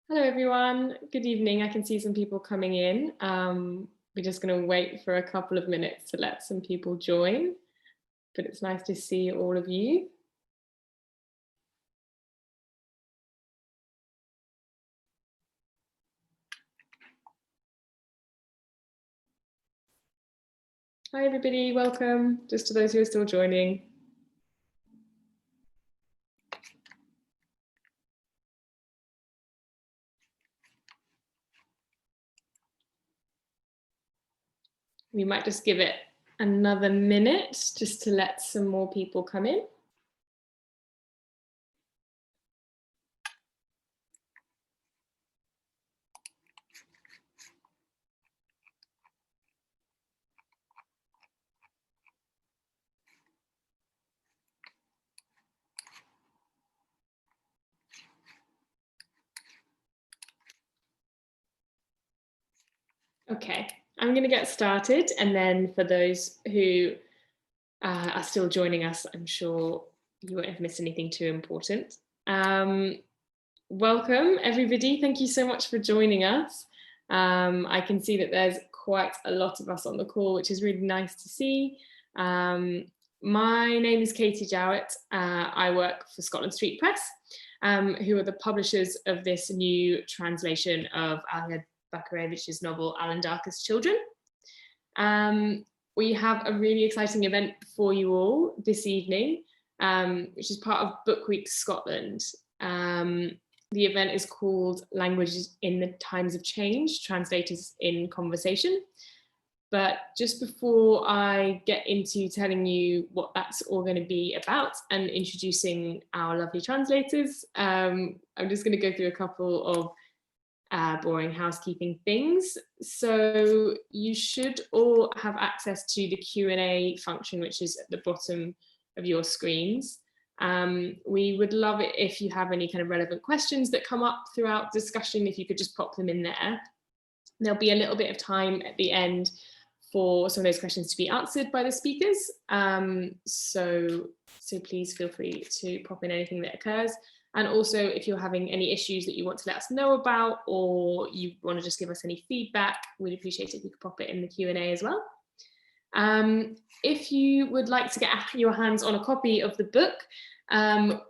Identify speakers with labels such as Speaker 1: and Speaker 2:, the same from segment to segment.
Speaker 1: Hello, everyone. Good evening. I can see some people coming in. We're just going to wait for a couple of minutes to let some people join, but it's nice to see all of you. Hi, everybody. Welcome. Just to those who are still joining. We might just give it another minute just to let some more people come in. Okay, I'm going to get started, and then for those who are still joining us, I'm sure you won't have missed anything too important. Welcome, everybody. Thank you so much for joining us. I can see that there's quite a lot of us on the call, which is really nice to see. My name is Katie Jowett. I work for Scotland Street Press, who are the publishers of this new translation of Alhierd Bacharevich's novel Alindarka's Children. We have a really exciting event for you all this evening, which is part of Book Week Scotland. The event is called Languages in the Times of Change, Translators in Conversation. But just before I get into telling you what that's all going to be about and introducing our lovely translators, I'm just going to go through a couple of boring housekeeping things. So you should all have access to the Q&A function, which is at the bottom of your screens. We would love it if you have any kind of relevant questions that come up throughout discussion, if you could just pop them in there. There'll be a little bit of time at the end for some of those questions to be answered by the speakers. So please feel free to pop in anything that occurs. And also, if you're having any issues that you want to let us know about, or you want to just give us any feedback, we'd appreciate it if you could pop it in the Q&A as well. If you would like to get your hands on a copy of the book,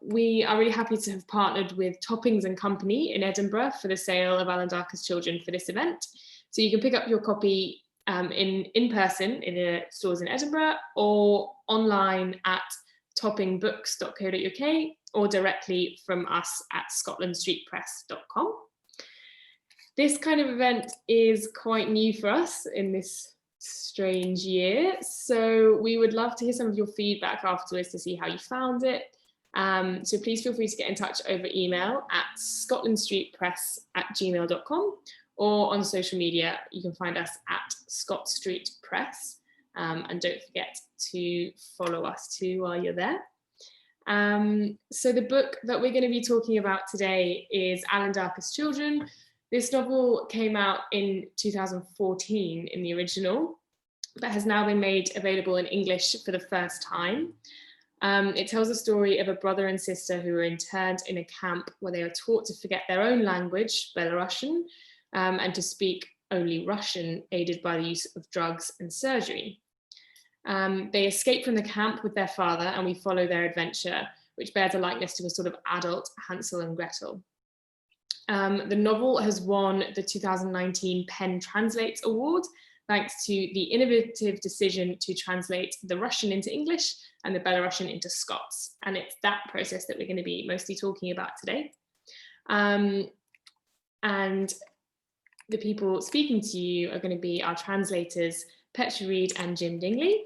Speaker 1: we are really happy to have partnered with Toppings and Company in Edinburgh for the sale of Alindarka's Children for this event. So you can pick up your copy in person in the stores in Edinburgh, or online at toppingbooks.co.uk, or directly from us at scotlandstreetpress.com. This kind of event is quite new for us in this strange year, so we would love to hear some of your feedback afterwards to see how you found it. So please feel free to get in touch over email at scotlandstreetpress@gmail.com, or on social media you can find us at Scott Street Press, and don't forget to follow us too while you're there. So the book that we're going to be talking about today is Alindarka's Children. This novel came out in 2014 in the original, but has now been made available in English for the first time. It tells the story of a brother and sister who are interned in a camp where they are taught to forget their own language, Belarusian, and to speak only Russian, aided by the use of drugs and surgery. They escape from the camp with their father, and we follow their adventure, which bears a likeness to a sort of adult Hansel and Gretel. The novel has won the 2019 Penn Translates Award, thanks to the innovative decision to translate the Russian into English and the Belarusian into Scots. And it's that process that we're going to be mostly talking about today. And the people speaking to you are going to be our translators, Petra, Reid and Jim Dingley.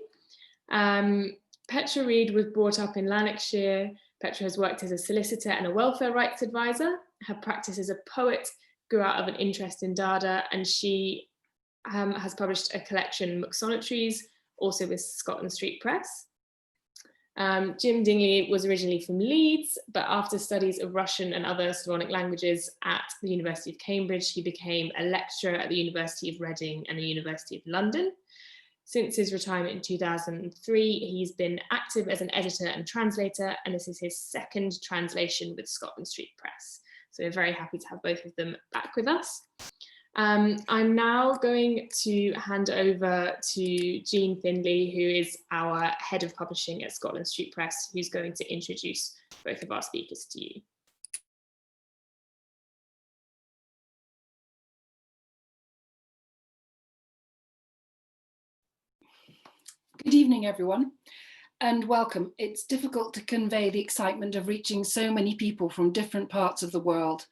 Speaker 1: Petra Reid was brought up in Lanarkshire. Petra has worked as a solicitor and a welfare rights advisor. Her practice as a poet grew out of an interest in Dada, and she has published a collection, Sonetries, also with Scotland Street Press. Jim Dingley was originally from Leeds, but after studies of Russian and other Slavonic languages at the University of Cambridge, he became a lecturer at the University of Reading and the University of London. Since his retirement in 2003, he's been active as an editor and translator, and this is his second translation with Scotland Street Press. So we're very happy to have both of them back with us. I'm now going to hand over to Jean Findlay, who is our head of publishing at Scotland Street Press, who's going to introduce both of our speakers to you.
Speaker 2: Good evening, everyone, and welcome. It's difficult to convey the excitement of reaching so many people from different parts of the world.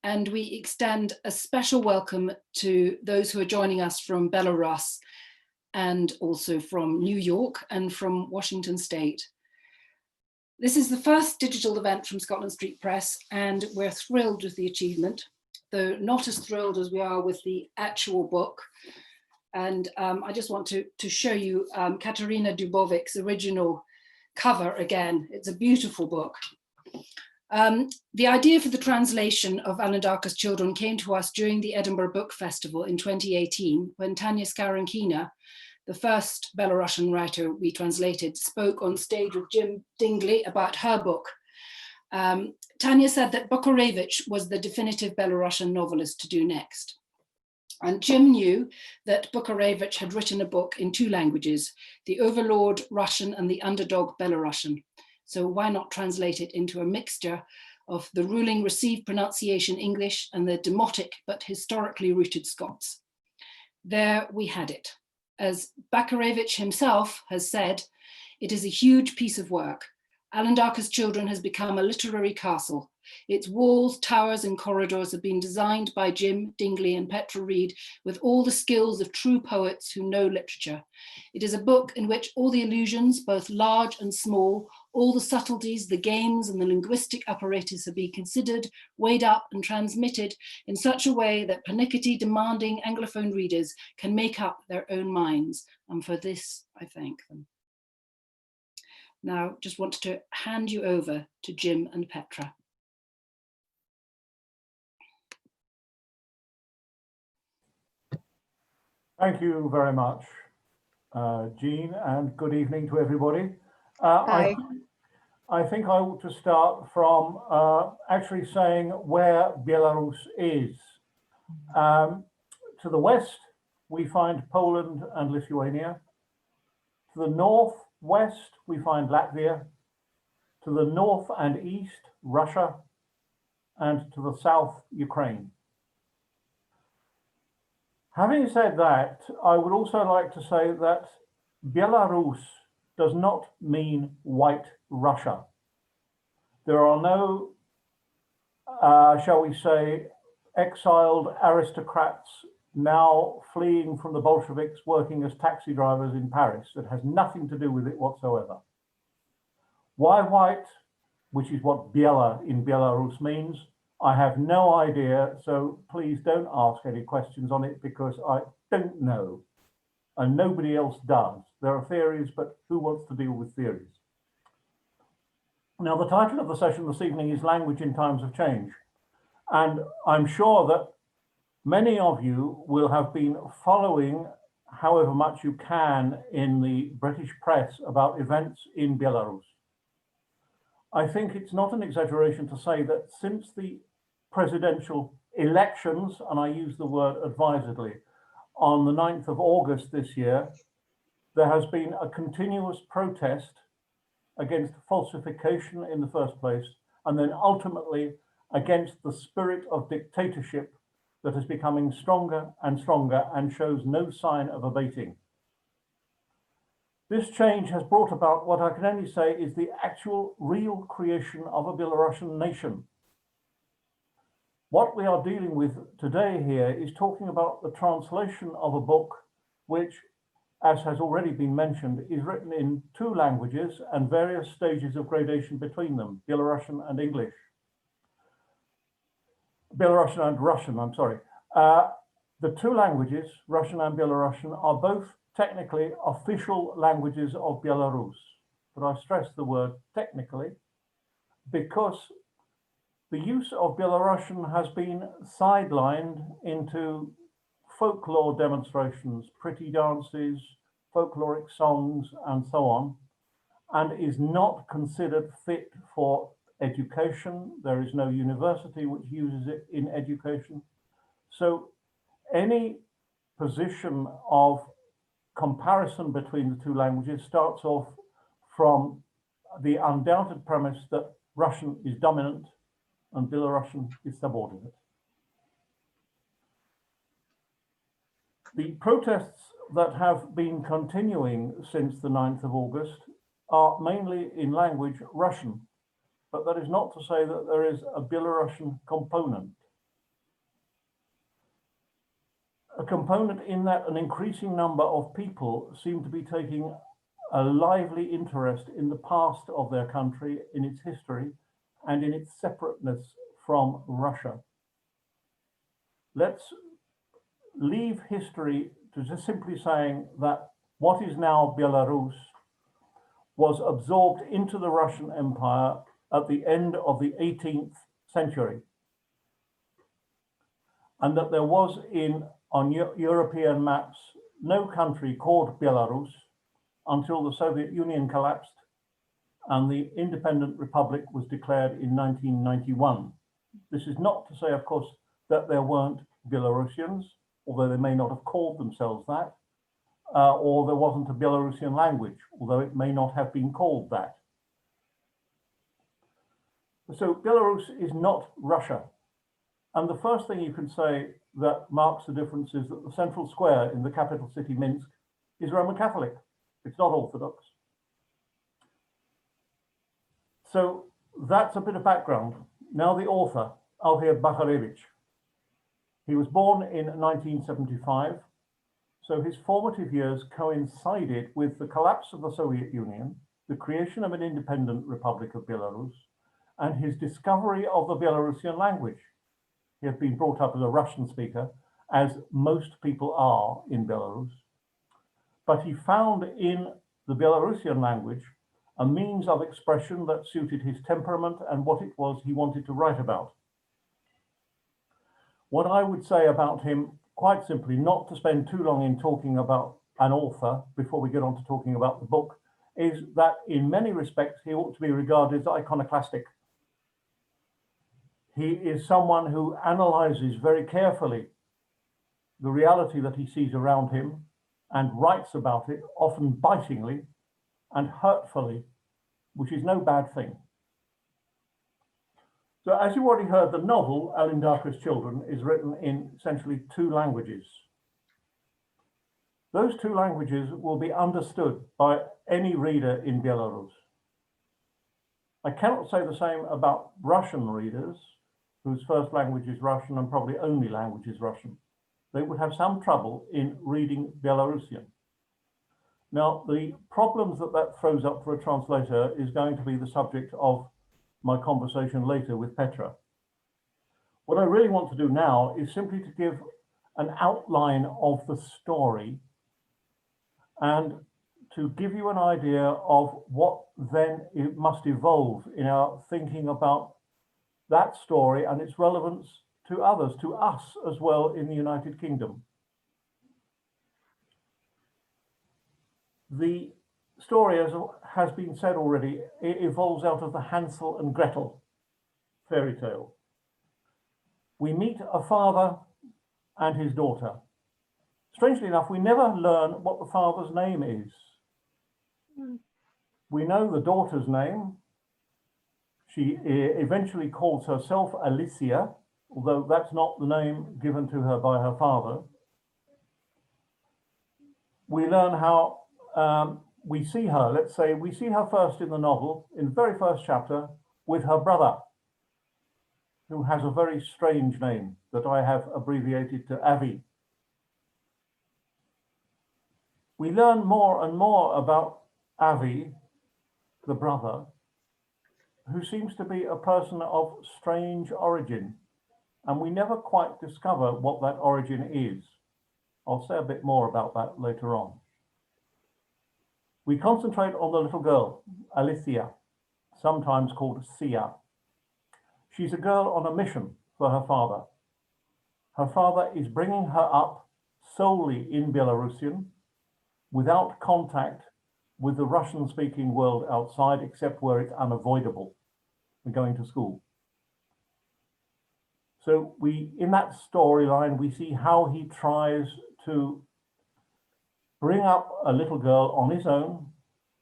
Speaker 2: And we extend a special welcome to those who are joining us from Belarus and also from New York and from Washington State. This is the first digital event from Scotland Street Press, and we're thrilled with the achievement, though not as thrilled as we are with the actual book. And I just want to show you Katarina Dubovic's original cover again. It's a beautiful book. The idea for the translation of Alindarka's Children came to us during the Edinburgh Book Festival in 2018, when Tanya Skarankina, the first Belarusian writer we translated, spoke on stage with Jim Dingley about her book. Tanya said that Bacharevič was the definitive Belarusian novelist to do next. And Jim knew that Bacharevič had written a book in 2 languages, the Overlord Russian and the Underdog Belarusian. So why not translate it into a mixture of the ruling received pronunciation English and the demotic but historically rooted Scots? There we had it. As Bacharevič himself has said, it is a huge piece of work. Alindarka's Children has become a literary castle. Its walls, towers and corridors have been designed by Jim, Dingley and Petra Reid with all the skills of true poets who know literature. It is a book in which all the allusions, both large and small, all the subtleties, the games and the linguistic apparatus have been considered, weighed up and transmitted in such a way that pernickety demanding Anglophone readers can make up their own minds. And for this, I thank them. Now, just wanted to hand you over to Jim and Petra.
Speaker 3: Thank you very much, Jean, and good evening to everybody.
Speaker 4: Hi.
Speaker 3: I think I ought to start from actually saying where Belarus is. To the west, we find Poland and Lithuania. To the northwest, we find Latvia. To the north and east, Russia. And to the south, Ukraine. Having said that, I would also like to say that Belarus does not mean white Russia. There are no, shall we say, exiled aristocrats now fleeing from the Bolsheviks working as taxi drivers in Paris. That has nothing to do with it whatsoever. Why white, which is what Biela in Belarus means, I have no idea, so please don't ask any questions on it because I don't know, and nobody else does. There are theories, but who wants to deal with theories? Now, the title of the session this evening is Language in Times of Change, and I'm sure that many of you will have been following, however much you can, in the British press about events in Belarus. I think it's not an exaggeration to say that since the presidential elections, and I use the word advisedly, on the 9th of August this year, there has been a continuous protest against falsification in the first place, and then ultimately against the spirit of dictatorship that is becoming stronger and stronger and shows no sign of abating. This change has brought about what I can only say is the actual real creation of a Belarusian nation. What we are dealing with today here is talking about the translation of a book which, as has already been mentioned, is written in 2 languages and various stages of gradation between them, Belarusian and English. Belarusian and Russian, I'm sorry. The 2 languages, Russian and Belarusian, are both technically official languages of Belarus. But I stress the word technically because the use of Belarusian has been sidelined into folklore demonstrations, pretty dances, folkloric songs, and so on, and is not considered fit for education. There is no university which uses it in education. So any position of comparison between the two languages starts off from the undoubted premise that Russian is dominant and Belarusian is subordinate. The protests that have been continuing since the 9th of August are mainly in language Russian, but that is not to say that there is a Belarusian component. A component in that an increasing number of people seem to be taking a lively interest in the past of their country, in its history, and in its separateness from Russia. Let's leave history to just simply saying that what is now Belarus was absorbed into the Russian Empire at the end of the 18th century, and that there was on European maps no country called Belarus until the Soviet Union collapsed and the independent republic was declared in 1991. This is not to say, of course, that there weren't Belarusians, although they may not have called themselves that, or there wasn't a Belarusian language, although it may not have been called that. So Belarus is not Russia. And the first thing you can say that marks the difference is that the central square in the capital city, Minsk, is Roman Catholic. It's not Orthodox. So that's a bit of background. Now the author, Alhierd Bacharevič. He was born in 1975, so his formative years coincided with the collapse of the Soviet Union, the creation of an independent Republic of Belarus, and his discovery of the Belarusian language. He had been brought up as a Russian speaker, as most people are in Belarus, but he found in the Belarusian language a means of expression that suited his temperament and what it was he wanted to write about. What I would say about him, quite simply, not to spend too long in talking about an author before we get on to talking about the book, is that in many respects he ought to be regarded as iconoclastic. He is someone who analyzes very carefully the reality that he sees around him and writes about it, often bitingly and hurtfully, which is no bad thing. So as you already heard, the novel, Alindarka's Children, is written in essentially two languages. Those two languages will be understood by any reader in Belarus. I cannot say the same about Russian readers, whose first language is Russian and probably only language is Russian. They would have some trouble in reading Belarusian. Now, the problems that that throws up for a translator is going to be the subject of my conversation later with Petra. What I really want to do now is simply to give an outline of the story and to give you an idea of what then it must evolve in our thinking about that story and its relevance to others, to us as well in the United Kingdom. The story, as has been said already, it evolves out of the Hansel and Gretel fairy tale. We meet a father and his daughter. Strangely enough, we never learn what the father's name is. We know the daughter's name. She eventually calls herself Alicia, although that's not the name given to her by her father. We learn how we see her, let's say, we see her first in the novel, in the very first chapter, with her brother, who has a very strange name that I have abbreviated to Avi. We learn more and more about Avi, the brother, who seems to be a person of strange origin, and we never quite discover what that origin is. I'll say a bit more about that later on. We concentrate on the little girl, Alicia, sometimes called Sia. She's a girl on a mission for her father. Her father is bringing her up solely in Belarusian, without contact with the Russian-speaking world outside, except where it's unavoidable. and going to school. So in that storyline, we see how he tries to bring up a little girl on his own.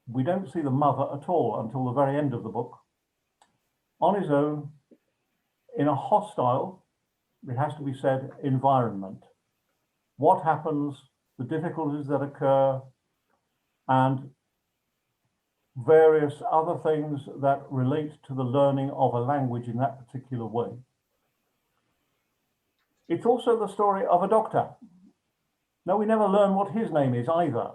Speaker 3: We don't see the mother at all until the very end of the book. On his own, in a hostile, it has to be said, environment. What happens, the difficulties that occur, and various other things that relate to the learning of a language in that particular way. It's also the story of a doctor. Now, we never learn what his name is either.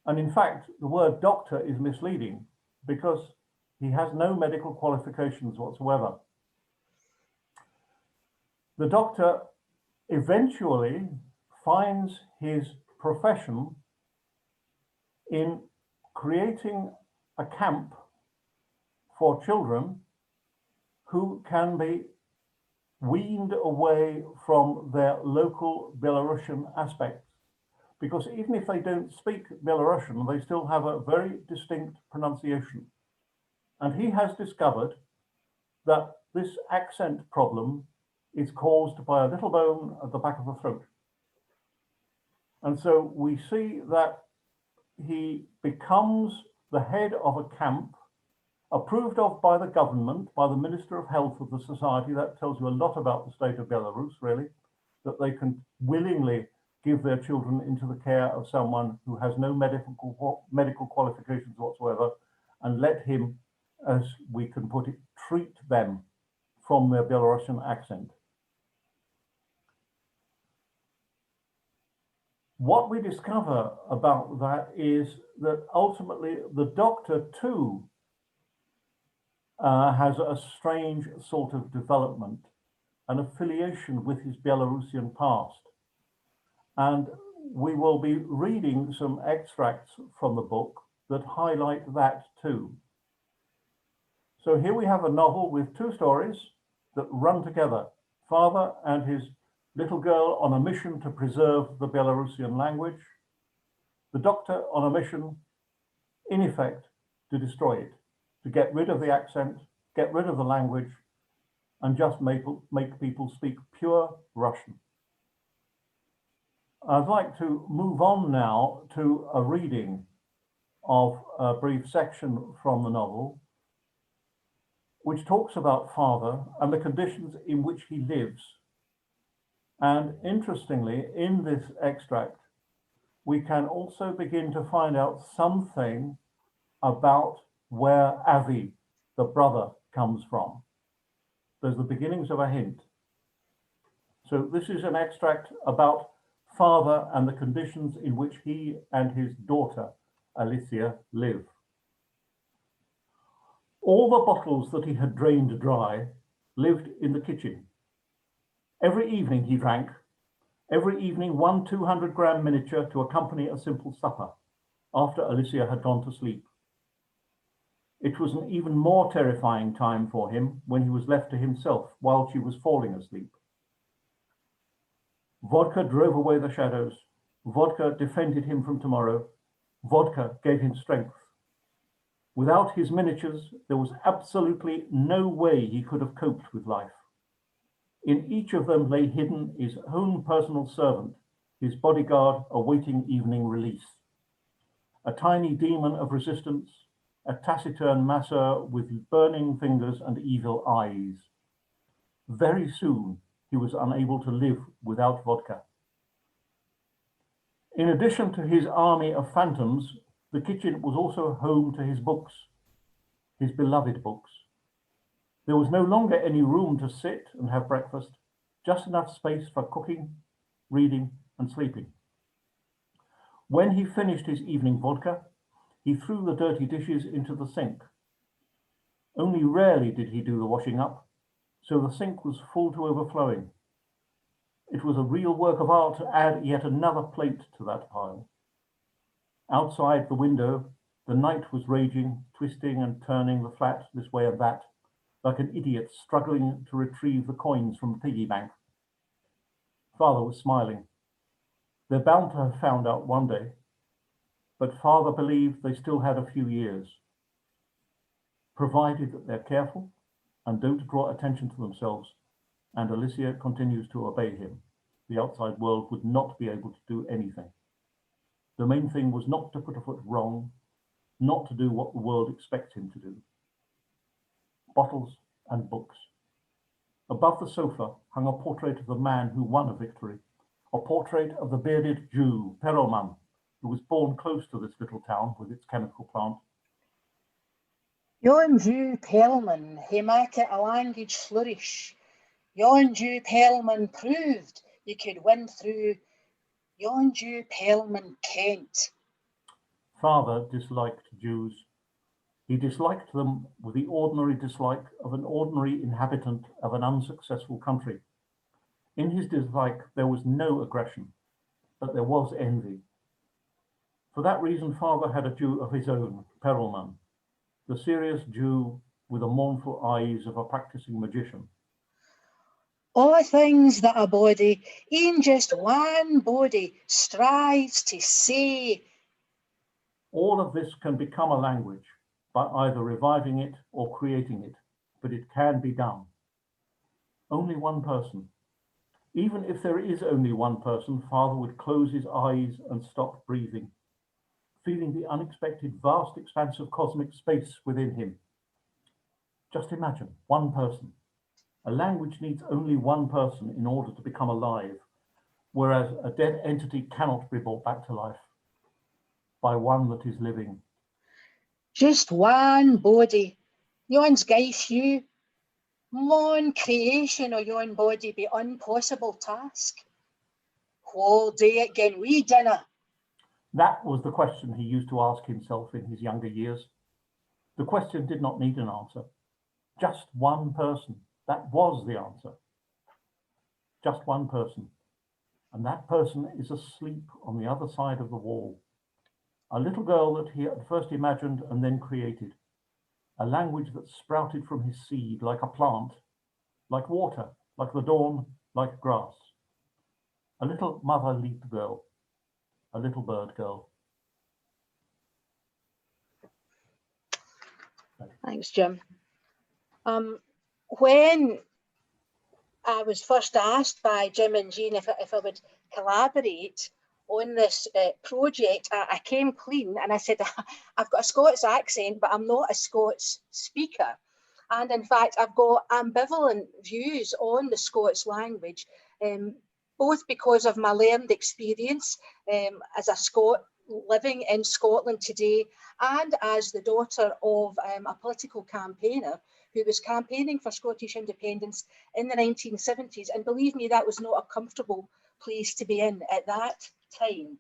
Speaker 3: And in fact, the word doctor is misleading because he has no medical qualifications whatsoever. The doctor eventually finds his profession in creating a camp for children who can be weaned away from their local Belarusian aspects. Because even if they don't speak Belarusian, they still have a very distinct pronunciation. And he has discovered that this accent problem is caused by a little bone at the back of the throat. And so we see that he becomes the head of a camp approved of by the government, by the Minister of Health of the society. That tells you a lot about the state of Belarus, really, that they can willingly give their children into the care of someone who has no medical qualifications whatsoever, and let him, as we can put it, treat them from their Belarusian accent. What we discover about that is that ultimately the doctor too has a strange sort of development, an affiliation with his Belarusian past. And we will be reading some extracts from the book that highlight that too. So here we have a novel with two stories that run together, father and his little girl on a mission to preserve the Belarusian language, the doctor on a mission, in effect, to destroy it, to get rid of the accent, get rid of the language, and just make people speak pure Russian. I'd like to move on now to a reading of a brief section from the novel, which talks about father and the conditions in which he lives. And interestingly, in this extract, we can also begin to find out something about where Avi, the brother, comes from. There's the beginnings of a hint. So this is an extract about father and the conditions in which he and his daughter, Alicia, live. All the bottles that he had drained dry lived in the kitchen. Every evening he drank, every evening 1 200-gram miniature to accompany a simple supper after Alicia had gone to sleep. It was an even more terrifying time for him when he was left to himself while she was falling asleep. Vodka drove away the shadows. Vodka defended him from tomorrow. Vodka gave him strength. Without his miniatures, there was absolutely no way he could have coped with life. In each of them lay hidden his own personal servant, his bodyguard awaiting evening release. A tiny demon of resistance, a taciturn masseur with burning fingers and evil eyes. Very soon, he was unable to live without vodka. In addition to his army of phantoms, the kitchen was also home to his books, his beloved books. There was no longer any room to sit and have breakfast, just enough space for cooking, reading, and sleeping. When he finished his evening vodka, he threw the dirty dishes into the sink. Only rarely did he do the washing up, so the sink was full to overflowing. It was a real work of art to add yet another plate to that pile. Outside the window, the night was raging, twisting and turning the flat this way and that, like an idiot struggling to retrieve the coins from the piggy bank. Father was smiling. They're bound to have found out one day, but father believed they still had a few years. provided that they're careful and don't draw attention to themselves, and Alicia continues to obey him. The outside world would not be able to do anything. The main thing was not to put a foot wrong, not to do what the world expects him to do. Bottles and books. Above the sofa hung a portrait of the man who won a victory, a portrait of the bearded Jew, Perelman, who was born close to this little town with its chemical plant.
Speaker 4: Yon Jew Perelman, he make a language flourish. Yon Jew Perelman proved you could win through. Yon Jew Perelman Kent.
Speaker 3: Father disliked Jews. He disliked them with the ordinary dislike of an ordinary inhabitant of an unsuccessful country. In his dislike, there was no aggression, but there was envy. For that reason, Father had a Jew of his own, Perelman, the serious Jew with the mournful eyes of a practicing magician.
Speaker 4: All things that a body, e'en just one body, strives to say.
Speaker 3: All of this can become a language by either reviving it or creating it, but it can be done. Only one person. Even if there is only one person, Father would close his eyes and stop breathing, feeling the unexpected vast expanse of cosmic space within him. Just imagine, one person. A language needs only one person in order to become alive, whereas a dead entity cannot be brought back to life by one that is living.
Speaker 4: Just one body. Yon's gaith you. Mon creation of yon body be impossible task. Whole day again we dinner.
Speaker 3: That was the question he used to ask himself in his younger years. The question did not need an answer. Just one person. That was the answer. Just one person. And that person is asleep on the other side of the wall. A little girl that he had first imagined and then created. A language that sprouted from his seed like a plant, like water, like the dawn, like grass. A little mother leap girl. A little bird girl.
Speaker 4: Thanks, Jim. When I was first asked by Jim and Jean if I would collaborate on this project, I came clean and I said, I've got a Scots accent, but I'm not a Scots speaker. And in fact, I've got ambivalent views on the Scots language, both because of my learned experience as a Scot living in Scotland today, and as the daughter of a political campaigner who was campaigning for Scottish independence in the 1970s. And believe me, that was not a comfortable place to be in at that time.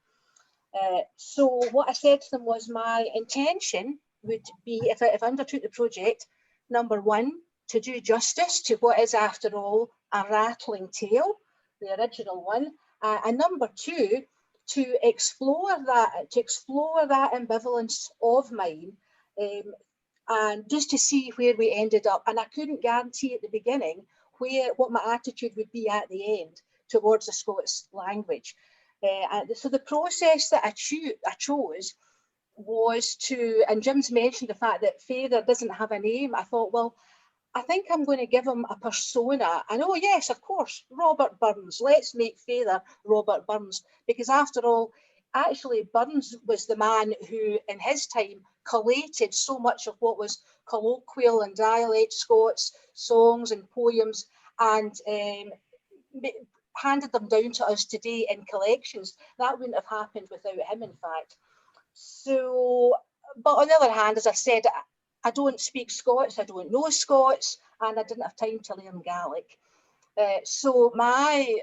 Speaker 4: So what I said to them was my intention would be, if I undertook the project, number one, to do justice to what is, after all, a rattling tale, the original one, and number two, to explore that ambivalence of mine, and just to see where we ended up. And I couldn't guarantee at the beginning what my attitude would be at the end towards the Scots language. So the process that I chose was to, and Jim's mentioned the fact that Father doesn't have a name. I thought, well, I think I'm going to give him a persona. And oh yes, of course, Robert Burns. Let's make Father Robert Burns, because after all, actually Burns was the man who in his time collated so much of what was colloquial and dialect Scots, songs and poems, and handed them down to us today in collections. That wouldn't have happened without him, in fact. So, but on the other hand, as I said, I don't speak Scots, I don't know Scots, and I didn't have time to learn Gaelic. So my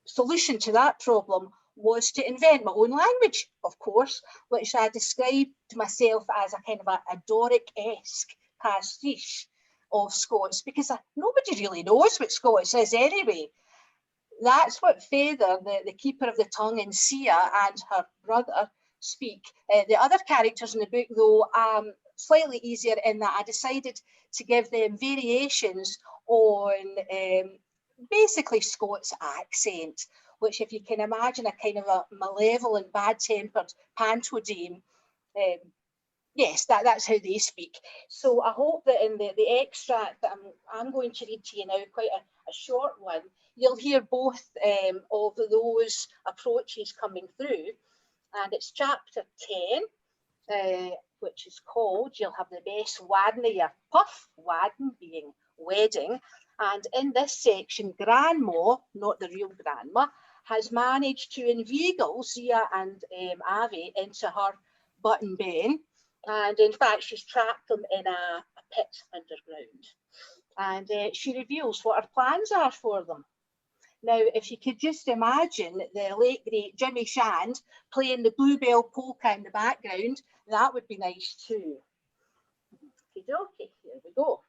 Speaker 4: solution to that problem was to invent my own language, of course, which I described to myself as a kind of a Doric-esque pastiche of Scots, because nobody really knows what Scots is anyway. That's what Father, the keeper of the tongue, and Sia and her brother speak. The other characters in the book, though, slightly easier in that I decided to give them variations on basically Scots accent, which, if you can imagine a kind of a malevolent, bad-tempered panto dame, Yes, that's how they speak. So I hope that in the extract that I'm going to read to you now, quite a short one, you'll hear both of those approaches coming through. And it's chapter 10, which is called You'll Have the Best Wadden of Your Puff, wadden being wedding. And in this section, Grandma, not the real grandma, has managed to inveigle Zia and Avi into her button bin. And in fact, she's trapped them in a pit underground. And she reveals what her plans are for them. Now, if you could just imagine the late, great Jimmy Shand playing the Bluebell polka in the background, that would be nice too. Okay, here we go.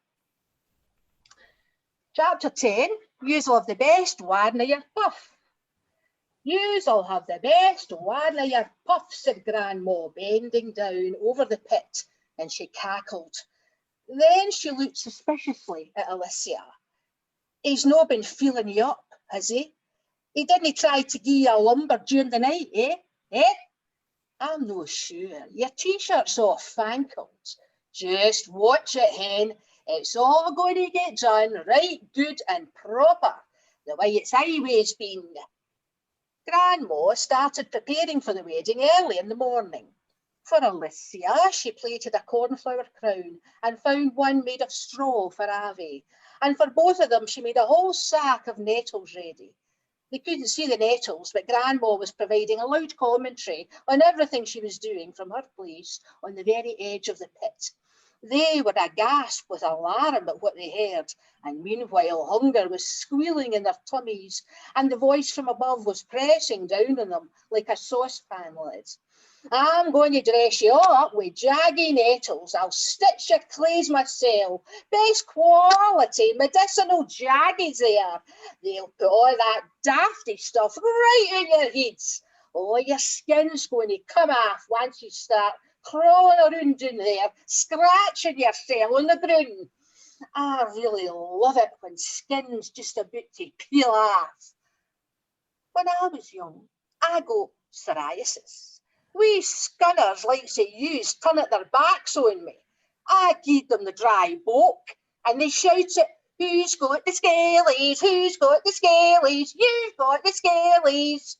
Speaker 4: Chapter 10, You'll have the best wadden of your puff. You'll have the best wadden of your puff, said Grandma, bending down over the pit, and she cackled. Then she looked suspiciously at Alicia. He's not been feeling you up, has he? He didn't try to give you a lumber during the night, eh? Eh? I'm no sure. Your t-shirt's all fankled. Just watch it, hen. It's all going to get done right good and proper, the way it's always been. Grandma started preparing for the wedding early in the morning. For Alicia, she plaited a cornflower crown and found one made of straw for Avi. And for both of them, she made a whole sack of nettles ready. They couldn't see the nettles, but Grandma was providing a loud commentary on everything she was doing from her place on the very edge of the pit. They were aghast with alarm at what they heard, and meanwhile hunger was squealing in their tummies, and the voice from above was pressing down on them like a saucepan lid. I'm going to dress you all up with jaggy nettles. I'll stitch your clays myself. Best quality medicinal jaggies there. They'll put all that dafty stuff right in your heads. Oh, your skin's going to come off once you start crawling around in there, scratching yourself on the ground. I really love it when skin's just about to peel off. When I was young, I got psoriasis. We skinners likes to use turn at their backs on me. I gave them the dry book and they shouted, who's got the scalies? Who's got the scalies? You've got the scalies.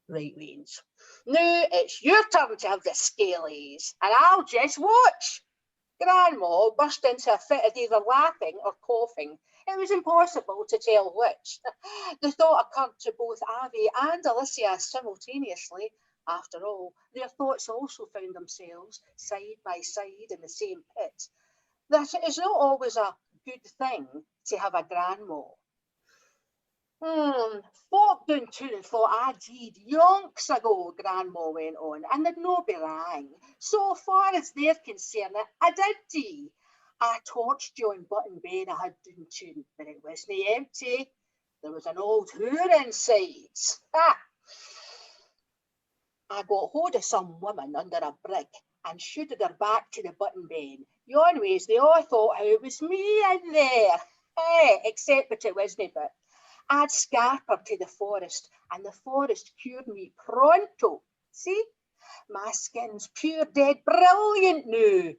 Speaker 4: Right, Rains. Now it's your turn to have the scalies and I'll just watch. Grandma burst into a fit of either laughing or coughing. It was impossible to tell which. The thought occurred to both Avi and Alicia simultaneously. After all, their thoughts also found themselves side by side in the same pit. That it is not always a good thing to have a grandma. Folk down town thought I did yonks ago, Grandma went on, and they'd no be wrong. So far as they're concerned, I did do. I torched John Button Ben I had down town, but it wasn't empty. There was an old whore inside. I got hold of some woman under a brig and shooted her back to the Button Ben. Yon ways they all thought how it was me in there. Except that it wasn't, but I'd scarpered to the forest, and the forest cured me pronto. See, my skin's pure dead brilliant now.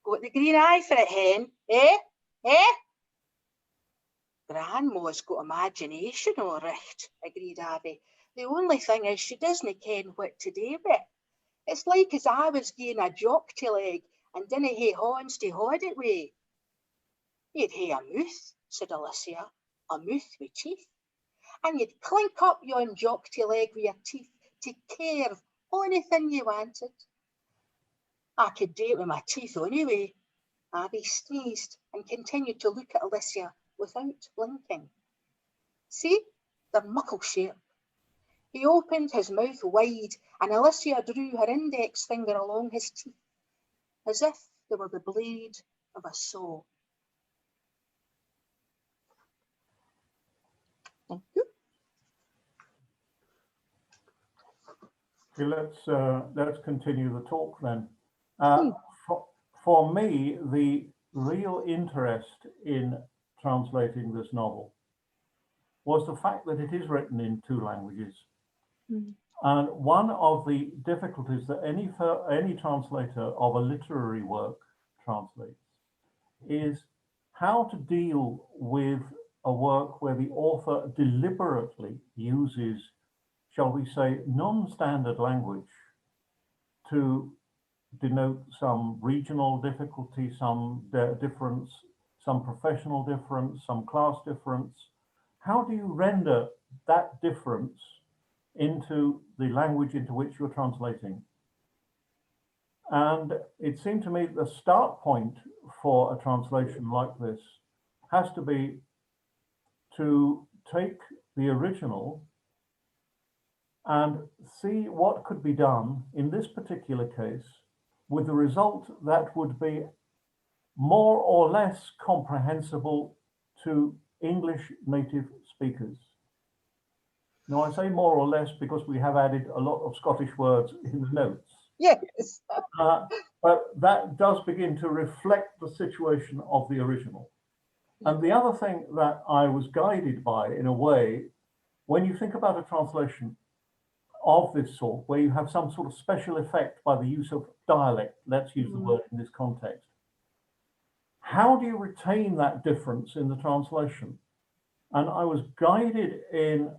Speaker 4: Got the green eye for it, hen, eh? Eh? Grandma's got imagination, all right, agreed Avi. The only thing is she doesn't ken what to do with. It's like as I was gi'en a jockey leg and didn't hae horns to hold it with. You'd hae a mouth, said Alicia. A mouth with teeth, and you'd clink up yon jockey leg with your teeth to carve anything you wanted. I could do it with my teeth anyway. Avi sneezed and continued to look at Alicia without blinking. See, they're muckle sharp. He opened his mouth wide and Alicia drew her index finger along his teeth, as if they were the blade of a saw. Thank you.
Speaker 3: Okay, let's continue the talk then. For me, the real interest in translating this novel was the fact that it is written in two languages. And one of the difficulties that any translator of a literary work translates is how to deal with a work where the author deliberately uses, shall we say, non-standard language to denote some regional difficulty, some difference, some professional difference, some class difference. How do you render that difference into the language into which you're translating? And it seemed to me the start point for a translation like this has to be to take the original and see what could be done in this particular case with the result that would be more or less comprehensible to English native speakers. Now, I say more or less because we have added a lot of Scottish words in the notes.
Speaker 4: Yes.
Speaker 3: But that does begin to reflect the situation of the original. And the other thing that I was guided by, in a way, when you think about a translation of this sort, where you have some sort of special effect by the use of dialect, let's use the word in this context, how do you retain that difference in the translation? And I was guided in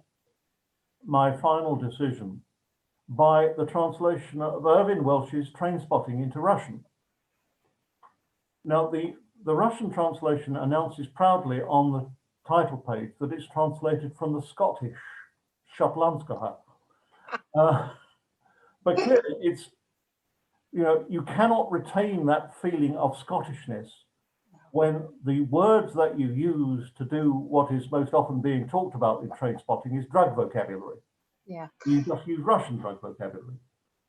Speaker 3: my final decision by the translation of Irvine Welsh's Trainspotting into Russian. Now, the Russian translation announces proudly on the title page that it's translated from the Scottish Shotlandska. But clearly it's, you cannot retain that feeling of Scottishness when the words that you use to do what is most often being talked about in Trainspotting is drug vocabulary.
Speaker 4: Yeah.
Speaker 3: You just use Russian drug vocabulary.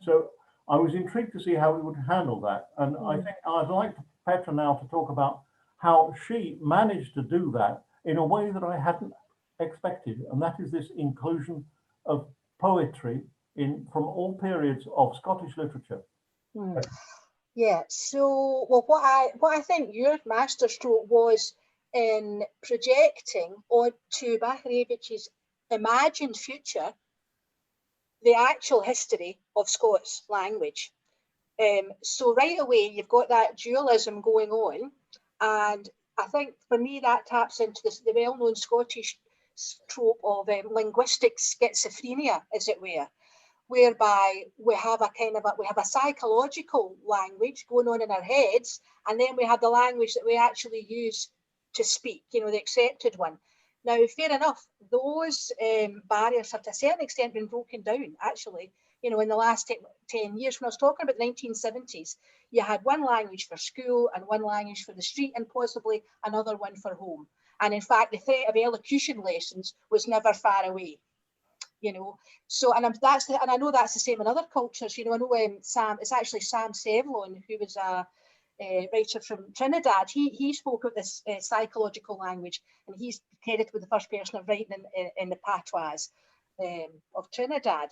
Speaker 3: So I was intrigued to see how we would handle that. And I think I'd like Petra now to talk about how she managed to do that in a way that I hadn't expected. And that is this inclusion of poetry from all periods of Scottish literature.
Speaker 4: Yeah, so well, what I think your masterstroke was in projecting onto Bacharevich's imagined future the actual history of Scots language. So right away you've got that dualism going on, and I think for me that taps into the well-known Scottish trope of linguistic schizophrenia, as it were, whereby we have a psychological language going on in our heads, and then we have the language that we actually use to speak, the accepted one. Now, fair enough, those barriers have to a certain extent been broken down, actually, in the last 10 years. When I was talking about the 1970s, you had one language for school and one language for the street and possibly another one for home. And in fact, the threat of elocution lessons was never far away. So and I know that's the same in other cultures. I know it's actually Sam Sevlon, who was a writer from Trinidad. He spoke of this psychological language, and he's credited with the first person of writing in the patois of Trinidad.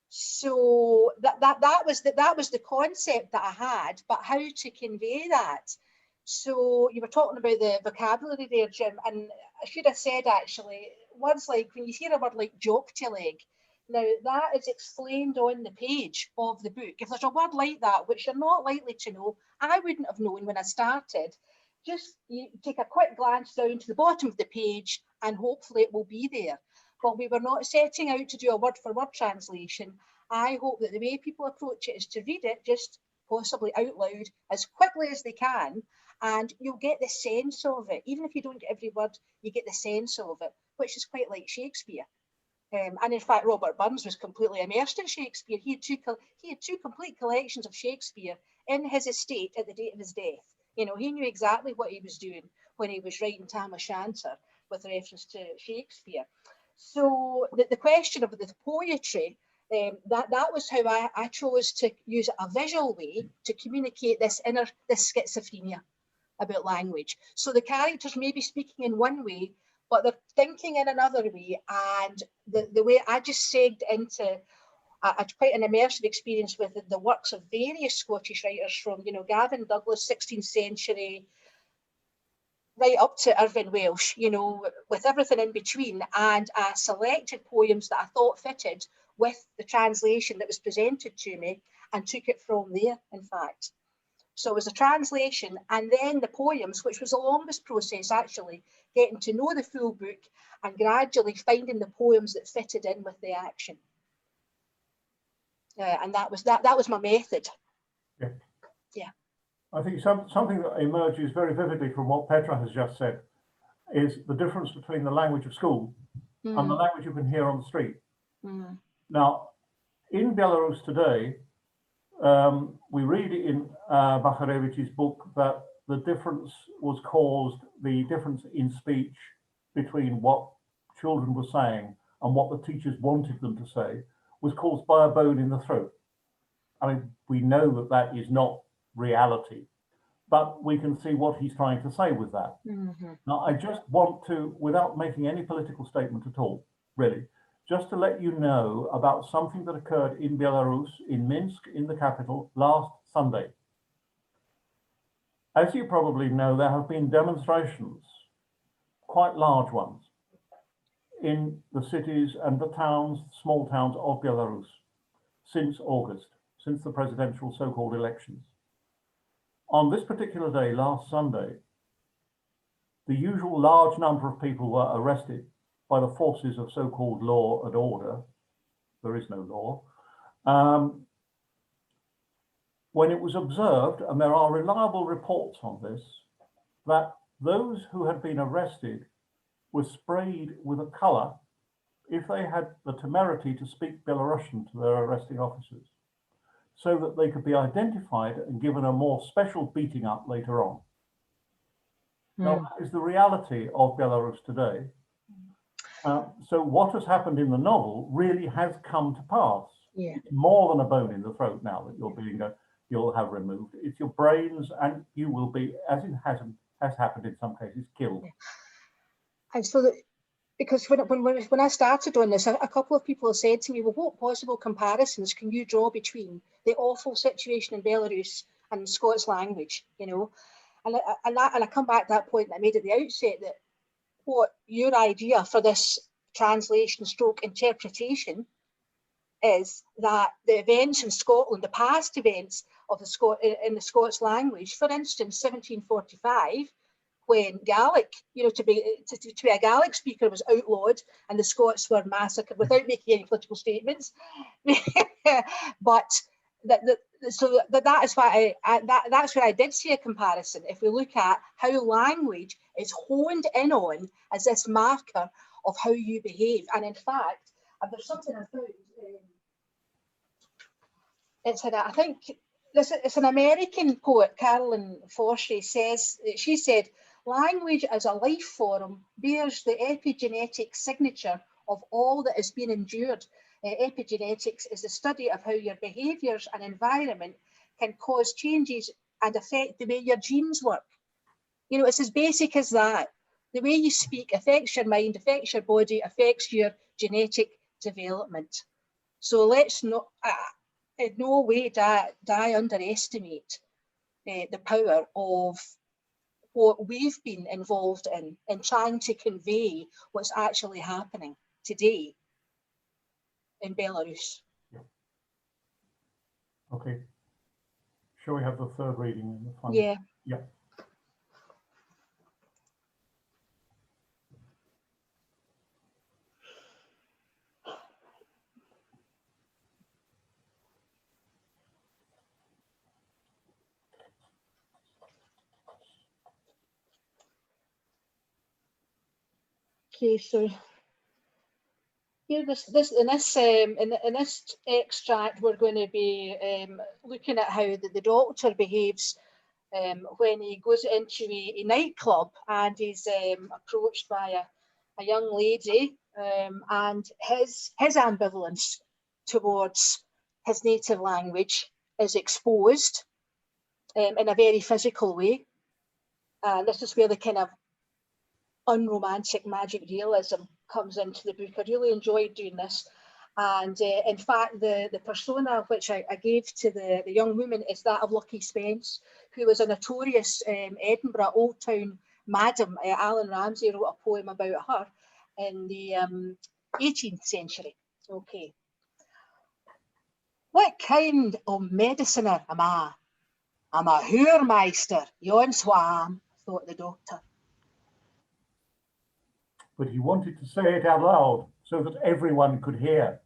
Speaker 4: So that was the concept that I had, but how to convey that. So you were talking about the vocabulary there, Jim, and I should have said actually, words like, when you hear a word like jocktileg, now that is explained on the page of the book. If there's a word like that, which you're not likely to know, I wouldn't have known when I started, just you take a quick glance down to the bottom of the page and hopefully it will be there. But we were not setting out to do a word for word translation. I hope that the way people approach it is to read it just possibly out loud as quickly as they can, and you'll get the sense of it. Even if you don't get every word, you get the sense of it, which is quite like Shakespeare. And in fact, Robert Burns was completely immersed in Shakespeare. He had two complete collections of Shakespeare in his estate at the date of his death. He knew exactly what he was doing when he was writing Tam O'Shanter with reference to Shakespeare. So the question of the poetry, that was how I chose to use a visual way to communicate this schizophrenia about language. So the characters may be speaking in one way, but they're thinking in another way. And the way I just segged into quite an immersive experience with the works of various Scottish writers from, Gavin Douglas, 16th century, right up to Irvine Welsh, with everything in between. And I selected poems that I thought fitted with the translation that was presented to me and took it from there, in fact. So it was a translation and then the poems, which was the longest process actually, getting to know the full book and gradually finding the poems that fitted in with the action. And that was my method.
Speaker 3: Yeah.
Speaker 4: Yeah.
Speaker 3: I think something that emerges very vividly from what Petra has just said is the difference between the language of school and the language you can hear on the street. Now, in Belarus today, we read in Bacharevich's book that the difference was caused, the difference in speech between what children were saying and what the teachers wanted them to say was caused by a bone in the throat. I mean, we know that that is not reality, but we can see what he's trying to say with that. Now, I just want to, without making any political statement at all, really, just to let you know about something that occurred in Belarus, in Minsk, in the capital, last Sunday. As you probably know, there have been demonstrations, quite large ones, in the cities and the towns, small towns of Belarus since August, since the presidential so-called elections. On this particular day, last Sunday, the usual large number of people were arrested by the forces of so-called law and order. There is no law. When it was observed, and there are reliable reports on this, that those who had been arrested were sprayed with a colour if they had the temerity to speak Belarusian to their arresting officers, so that they could be identified and given a more special beating up later on. Now, that is the reality of Belarus today. So what has happened in the novel really has come to pass.
Speaker 4: Yeah.
Speaker 3: It's more than a bone in the throat now that you'll have removed. It's your brains, and you will be, as it has happened in some cases, killed.
Speaker 4: Yeah. And so because when I started on this, a couple of people have said to me, well, what possible comparisons can you draw between the awful situation in Belarus and the Scots language, you know? And I come back to that point that I made at the outset, that what your idea for this translation stroke interpretation is that the events in Scotland, the past events of in the Scots language, for instance, 1745, when Gaelic, you know, to be a Gaelic speaker was outlawed and the Scots were massacred without making any political statements. But that is why that's where I did see a comparison. If we look at how language is honed in on as this marker of how you behave, and in fact, there's something I found. I think it's an American poet, Carolyn Forshey, she said, language as a life form bears the epigenetic signature of all that has been endured. Epigenetics is the study of how your behaviours and environment can cause changes and affect the way your genes work. You know, it's as basic as that. The way you speak affects your mind, affects your body, affects your genetic development. So let's not, in no way do I underestimate the power of what we've been involved in trying to convey what's actually happening today in Belarus.
Speaker 3: Yeah. Okay. Shall we have the third reading in the final?
Speaker 4: Yeah.
Speaker 3: Yeah.
Speaker 4: Okay, so here, in this extract, we're going to be looking at how the doctor behaves when he goes into a nightclub and he's approached by a young lady, and his ambivalence towards his native language is exposed in a very physical way. This is where the kind of unromantic magic realism comes into the book. I really enjoyed doing this. And in fact, the persona which I gave to the young woman is that of Lucky Spence, who was a notorious Edinburgh Old Town madam. Alan Ramsay wrote a poem about her in the 18th century. Okay. What kind of mediciner am I? I'm a Hoormeister, yon swam, thought the doctor.
Speaker 3: But he wanted to say it out loud so that everyone could hear.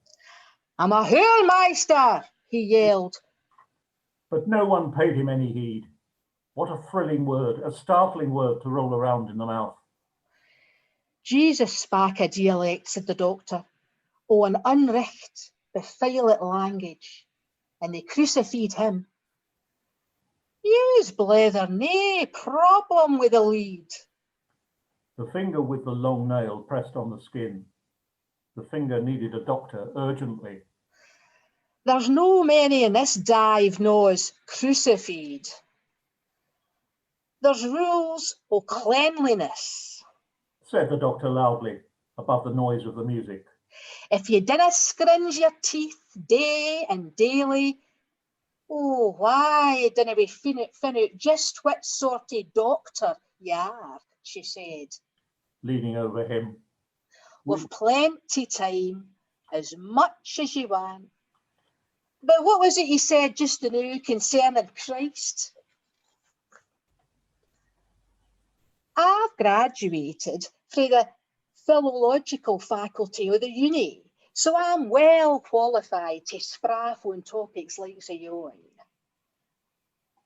Speaker 4: I'm a Hoormeister, he yelled.
Speaker 3: But no one paid him any heed. What a thrilling word, a startling word to roll around in the mouth.
Speaker 4: Jesus spak a dialect, said the doctor, o an unrecht, befilet language, and they crucified him. Yous blether nae problem with the lead.
Speaker 3: The finger with the long nail pressed on the skin. The finger needed a doctor urgently.
Speaker 4: There's no many in this dive knows crucified. There's rules o' cleanliness.
Speaker 3: Said the doctor loudly, above the noise of the music.
Speaker 4: If you dinna scringe your teeth day and daily, oh, why dinna we fin out just what sort of doctor you are, she said.
Speaker 3: Leaning over him.
Speaker 4: With plenty time, as much as you want. But what was it you said just now concerning Christ? I've graduated from the philological faculty of the uni, so I'm well qualified to spraff on topics like the yon.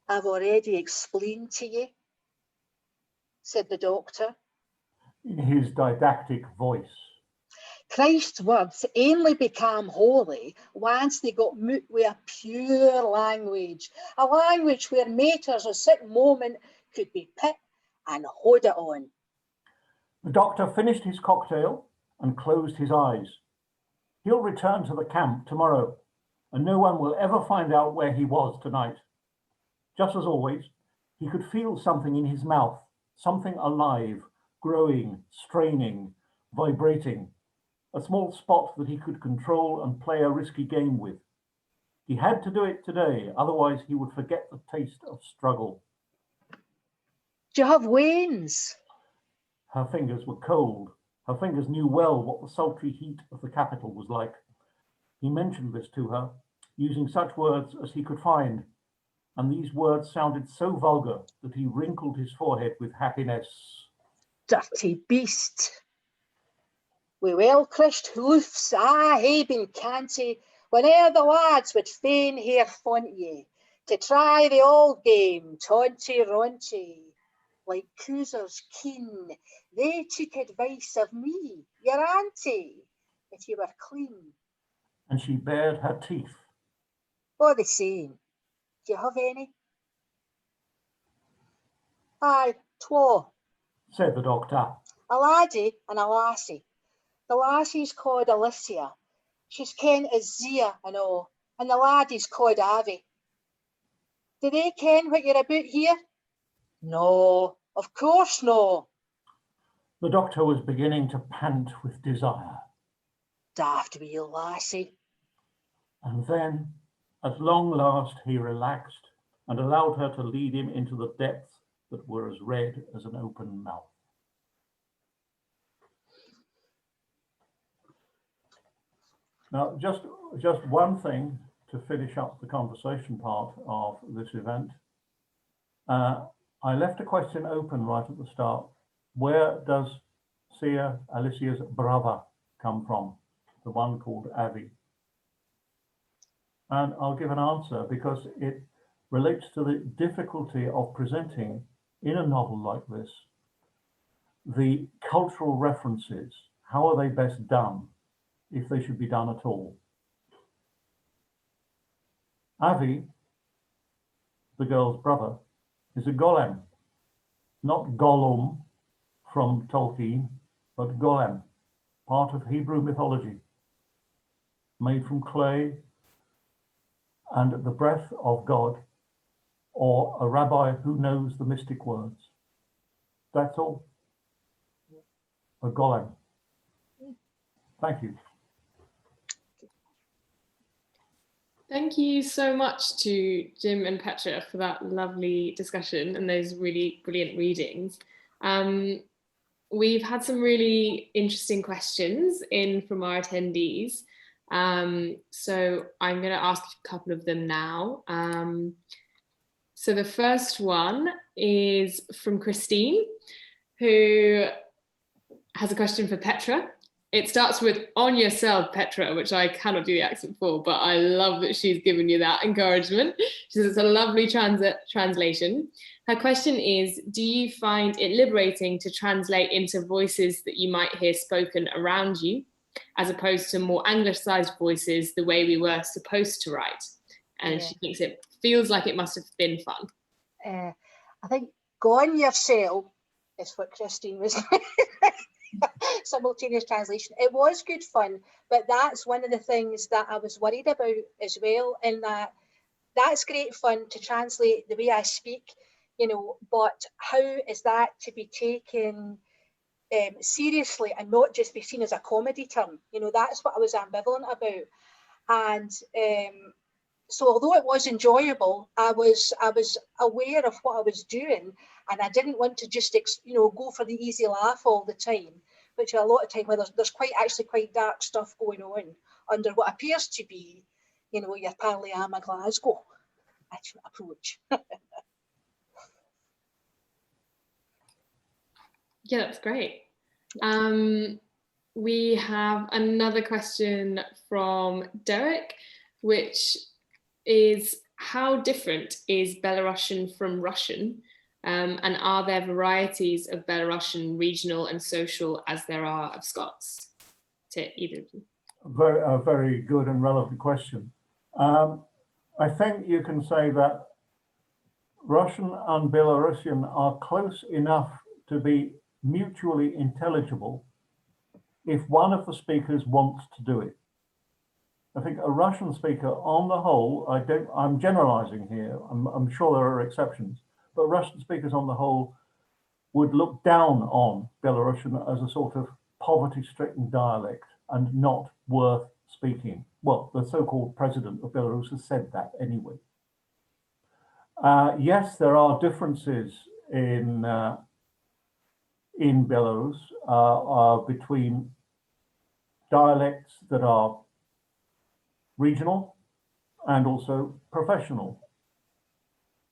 Speaker 4: I've already explained to you, said the doctor.
Speaker 3: In his didactic voice.
Speaker 4: Christ's words only became holy once they got moot with a pure language, a language where matters of sick moment could be put and hold it on.
Speaker 3: The doctor finished his cocktail and closed his eyes. He'll return to the camp tomorrow, and no one will ever find out where he was tonight. Just as always, he could feel something in his mouth, something alive, growing, straining, vibrating, a small spot that he could control and play a risky game with. He had to do it today, otherwise he would forget the taste of struggle.
Speaker 4: Do you have wains?
Speaker 3: Her fingers were cold. Her fingers knew well what the sultry heat of the capital was like. He mentioned this to her, using such words as he could find, and these words sounded so vulgar that he wrinkled his forehead with happiness.
Speaker 4: Dirty beast. Wi' well-crished hoofs, hae been canty, whene'er the lads would fain hear font ye, to try the old game, taunty-raunty. Like cruisers keen, they took advice of me, your auntie, if you were clean.
Speaker 3: And she bared her teeth.
Speaker 4: All the same, do you have any? Aye, twa,
Speaker 3: said the doctor.
Speaker 4: a laddie and a lassie. The lassie's called Alicia. She's ken as Zia and all, and the laddie's called Avi. Do they ken what you're about here? No, of course no.
Speaker 3: The doctor was beginning to pant with desire.
Speaker 4: Daft wee lassie.
Speaker 3: And then, at long last, he relaxed and allowed her to lead him into the depths that were as red as an open mouth. Now, just one thing to finish up the conversation part of this event. I left a question open right at the start. Where does Alicia's brother come from? The one called Avi. And I'll give an answer because it relates to the difficulty of presenting in a novel like this the cultural references. How are they best done, if they should be done at all? Avi, the girl's brother, is a golem, not Gollum from Tolkien, but golem, part of Hebrew mythology, made from clay and the breath of God, or a rabbi who knows the mystic words. That's all. A golem. Thank you.
Speaker 1: Thank you so much to Jim and Petra for that lovely discussion and those really brilliant readings. We've had some really interesting questions in from our attendees. So I'm going to ask a couple of them now. So the first one is from Christine, who has a question for Petra. It starts with "on yourself, Petra," which I cannot do the accent for, but I love that she's given you that encouragement. She says it's a lovely translation. Her question is, do you find it liberating to translate into voices that you might hear spoken around you, as opposed to more anglicized voices the way we were supposed to write? And she thinks it feels like it must have been fun.
Speaker 4: I think "go on yourself" is what Christine was simultaneous translation. It was good fun, but that's one of the things that I was worried about as well, in that that's great fun to translate the way I speak, you know, but how is that to be taken seriously and not just be seen as a comedy term? You know, that's what I was ambivalent about. And so although it was enjoyable, I was aware of what I was doing, and I didn't want to just go for the easy laugh all the time, which a lot of time where there's quite dark stuff going on under what appears to be, you know, your Parliama Glasgow approach.
Speaker 1: Yeah, that's great. We have another question from Derek, which is, how different is Belarusian from Russian? And are there varieties of Belarusian, regional and social, as there are of Scots? To either of you.
Speaker 3: A very good and relevant question. I think you can say that Russian and Belarusian are close enough to be mutually intelligible if one of the speakers wants to do it. I think a Russian speaker, on the whole, I'm generalizing here, I'm sure there are exceptions, but Russian speakers on the whole would look down on Belarusian as a sort of poverty-stricken dialect and not worth speaking. Well, the so-called president of Belarus has said that anyway. Yes, there are differences in Belarus between dialects that are regional and also professional,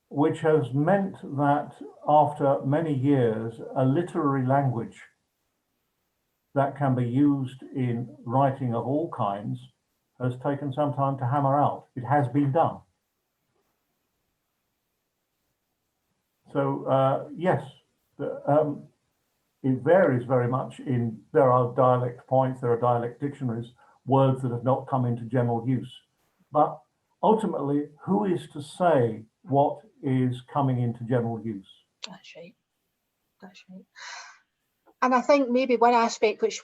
Speaker 3: which has meant that after many years, a literary language that can be used in writing of all kinds has taken some time to hammer out. It has been done. So yes, it varies very much. There are dialect points, there are dialect dictionaries, words that have not come into general use. But ultimately, who is to say what is coming into general use?
Speaker 4: That's right. That's right. And I think maybe one aspect which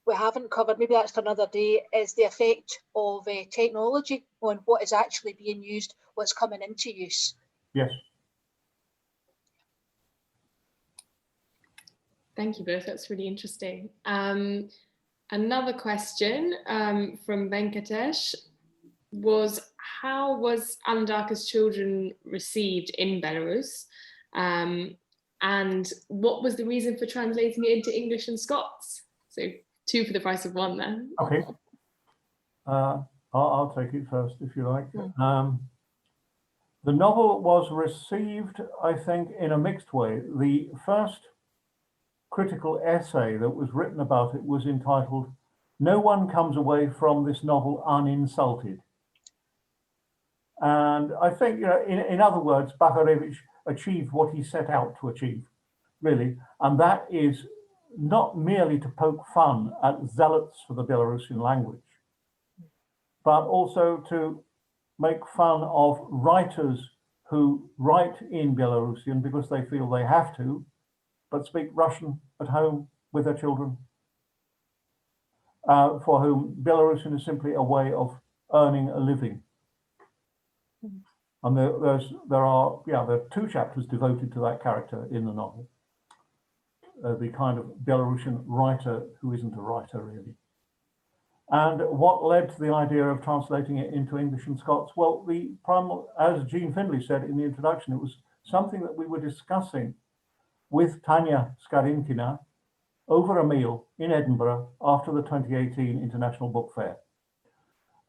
Speaker 4: we haven't covered, maybe that's for another day, is the effect of technology on what is actually being used, what's coming into use.
Speaker 3: Yes.
Speaker 1: Thank you both, that's really interesting. Another question from Venkatesh was, how was Alindarka's children received in Belarus? And what was the reason for translating it into English and Scots? So 2 for the price of 1 then.
Speaker 3: Okay. I'll take it first if you like. The novel was received, I think, in a mixed way. The first critical essay that was written about it was entitled "No One Comes Away from This Novel Uninsulted." And I think, you know, in other words, Bacharevič achieved what he set out to achieve, really. And that is not merely to poke fun at zealots for the Belarusian language, but also to make fun of writers who write in Belarusian because they feel they have to, but speak Russian at home with their children, for whom Belarusian is simply a way of earning a living. And there are 2 chapters devoted to that character in the novel. The kind of Belarusian writer who isn't a writer, really. And what led to the idea of translating it into English and Scots? Well, as Jean Findlay said in the introduction, it was something that we were discussing with Tanya Skarinkina over a meal in Edinburgh after the 2018 International Book Fair.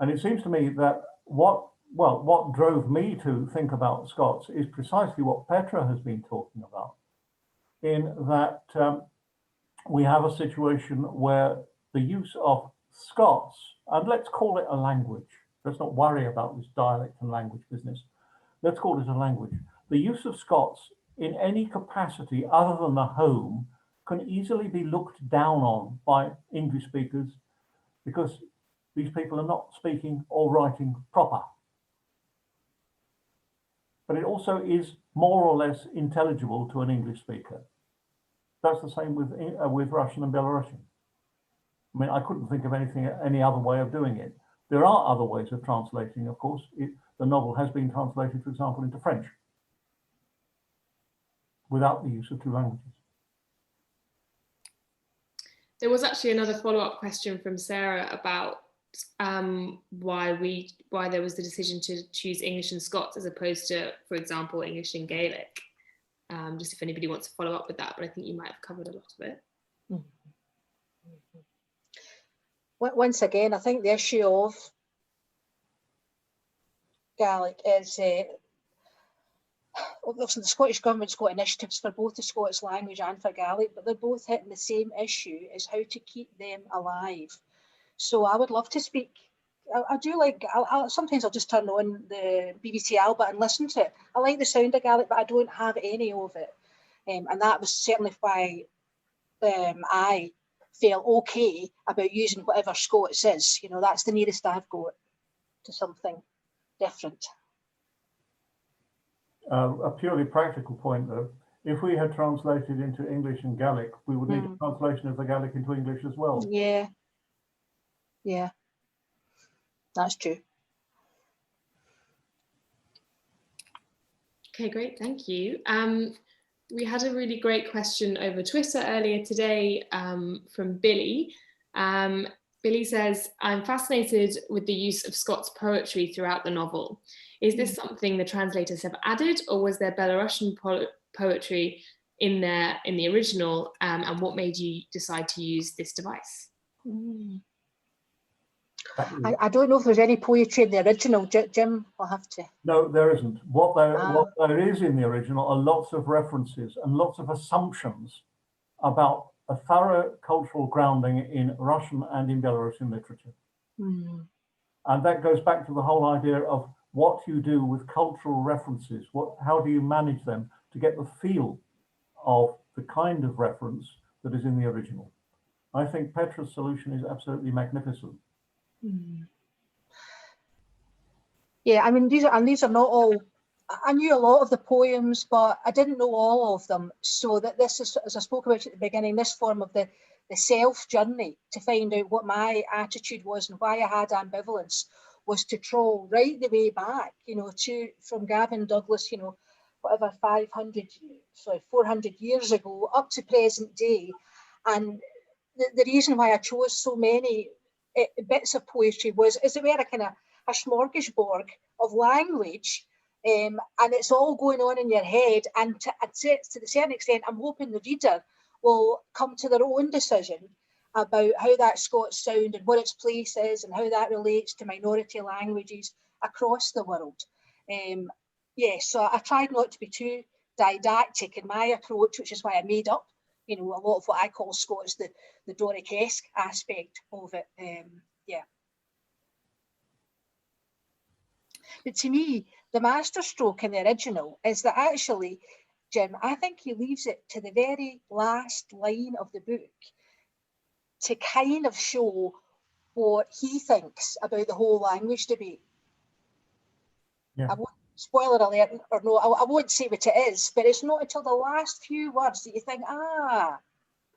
Speaker 3: And it seems to me that what drove me to think about Scots is precisely what Petra has been talking about, in that we have a situation where the use of Scots, and let's call it a language, let's not worry about this dialect and language business, let's call it a language. The use of Scots in any capacity other than the home can easily be looked down on by English speakers because these people are not speaking or writing proper. But it also is more or less intelligible to an English speaker. That's the same with Russian and Belarusian. I mean, I couldn't think of any other way of doing it. There are other ways of translating, of course. The novel has been translated, for example, into French without the use of two languages.
Speaker 1: There was actually another follow-up question from Sarah about why there was the decision to choose English and Scots as opposed to, for example, English and Gaelic. Just if anybody wants to follow up with that, but I think you might have covered a lot of it.
Speaker 4: Once again, I think the issue of Gaelic is obviously the Scottish Government's got initiatives for both the Scots language and for Gaelic, but they're both hitting the same issue, is how to keep them alive. So I would love to speak. I do like, sometimes I'll just turn on the BBC Alba and listen to it. I like the sound of Gaelic, but I don't have any of it. And that was certainly why I felt okay about using whatever Scots is. You know, that's the nearest I've got to something different.
Speaker 3: A purely practical point, though, if we had translated into English and Gaelic, we would need a translation of the Gaelic into English as well.
Speaker 4: Yeah, yeah, that's true.
Speaker 1: Okay, great, thank you. We had a really great question over Twitter earlier today from Billy. Billy says, I'm fascinated with the use of Scots poetry throughout the novel. Is this something the translators have added, or was there Belarusian poetry in there in the original? And what made you decide to use this device?
Speaker 4: I don't know if there's any poetry in the original. Jim will have to.
Speaker 3: No, there isn't. What there is in the original are lots of references and lots of assumptions about a thorough cultural grounding in Russian and in Belarusian literature. And that goes back to the whole idea of what you do with cultural references. How do you manage them to get the feel of the kind of reference that is in the original? I think Petra's solution is absolutely magnificent.
Speaker 4: Yeah, I mean, these are not all. I knew a lot of the poems, but I didn't know all of them. So that this is, as I spoke about at the beginning, this form of the self journey to find out what my attitude was and why I had ambivalence was to trawl right the way back, you know, from Gavin Douglas, you know, whatever 400 years ago up to present day. And the reason why I chose so many bits of poetry is it were a kind of a smorgasbord of language, and it's all going on in your head, and to a certain extent I'm hoping the reader will come to their own decision about how that Scots sound and what its place is and how that relates to minority languages across the world. So I tried not to be too didactic in my approach, which is why I made up, you know, a lot of what I call Scots, the Doric-esque aspect of it. But to me, the masterstroke in the original is that actually, Jim, I think he leaves it to the very last line of the book to kind of show what he thinks about the whole language debate.
Speaker 3: Yeah.
Speaker 4: I won't, spoiler alert or no, I won't say what it is, but it's not until the last few words that you think,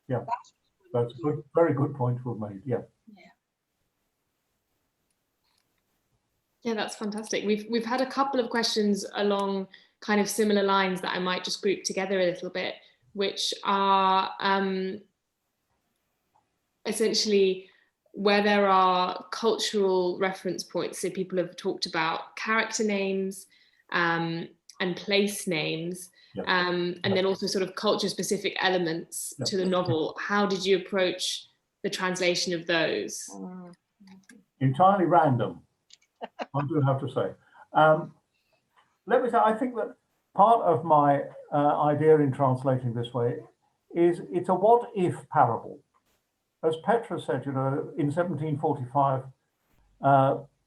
Speaker 3: yeah, that's a good, very good point to have made. Yeah.
Speaker 1: Yeah, that's fantastic. We've had a couple of questions along kind of similar lines that I might just group together a little bit, which are essentially where there are cultural reference points. So people have talked about character names and place names, and then also sort of culture-specific elements to the novel. How did you approach the translation of those?
Speaker 3: Entirely random. I do have to say. Let me say, I think that part of my idea in translating this way is it's a what-if parable. As Petra said, you know, in 1745,